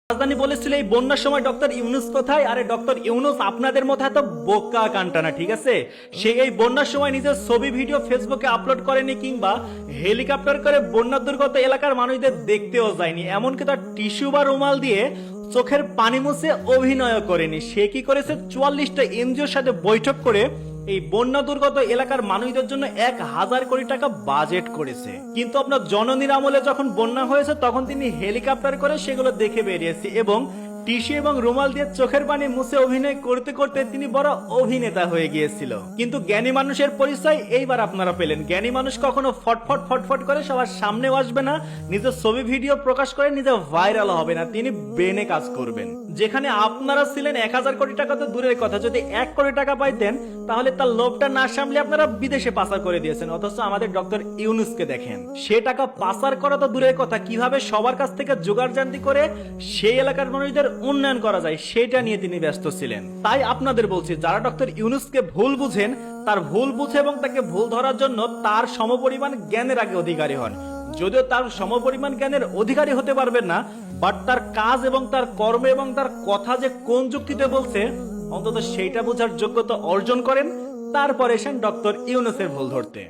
রাজধানী বলেছিল এই বন্যার সময় ডক্টর ইউনুস কোথায়? আরে ডক্টর ইউনুস আপনাদের মতো এত বোকা কান্টানা, ঠিক আছে? সে এই বন্যার সময় নিজের ছবি ভিডিও ফেসবুকে আপলোড করেনি, কিংবা হেলিকপ্টার করে বন্যা দুর্গত এলাকার মানুষদের দেখতেও যায়নি, এমনকি তার টিস্যু বা রুমাল দিয়ে চোখের পানি মুছে অভিনয় করেনি। সে কি করেছে? 44টা এনজিওর সাথে বৈঠক করে এই বন্যা দুর্গত এলাকার মানুষদের জন্য 1000 কোটি টাকা বাজেট করেছে। কিন্তু আপনার জননীর আমলে যখন বন্যা হয়েছে তখন তিনি হেলিকপ্টার করে সেগুলো দেখে বেরিয়েছে এবং টিস্যু এবং রুমাল দিয়ে চোখের পানি মুছে অভিনয় করতে করতে তিনি বড় অভিনেতা হয়ে গিয়েছিল। কিন্তু জ্ঞানী মানুষের পরিচয় এইবার আপনারা পেলেন। জ্ঞানী মানুষ কখনো ফটফট ফটফট করে সবার সামনে আসবে না, নিজের ছবি ভিডিও প্রকাশ করে নিজে ভাইরাল হবে না, তিনি ব্রেনে কাজ করবেন। যেখানে আপনারা ছিলেন 1000 কোটি টাকা তো দূরের কথা, যদি 1 কোটি টাকা পাইতেন তাহলে তার লোভটা না সামলে আপনারা বিদেশে পাচার করে দিয়েছেন। অথচ আমাদের ডক্টর ইউনুসকে দেখেন, সে টাকা পাচার করা তো দূরের কথা, কিভাবে সবার কাছ থেকে জোগাড় জান্তি করে সেই এলাকার মানুষদের উন্নয়ন করা যায় সেটা নিয়ে তিনি ব্যস্ত ছিলেন। তাই আপনাদের বলছি, যারা ডক্টর ইউনুসকে ভুল বুঝেন, তার ভুল বুঝে এবং তাকে ভুল ধরার জন্য তার সমপরিমাণ জ্ঞানের আগে অধিকারী হন। যদিও তার সমপরিমাণ জ্ঞানের অধিকারী হতে পারবেন না, বাট তার কাজ এবং তার কর্ম এবং তার কথা যে কোন যুক্তিতে বলছে অন্তত সেইটা বোঝার যোগ্যতা অর্জন করেন, তারপরে এসেন ডক্টর ইউনুসের ভুল ধরতে।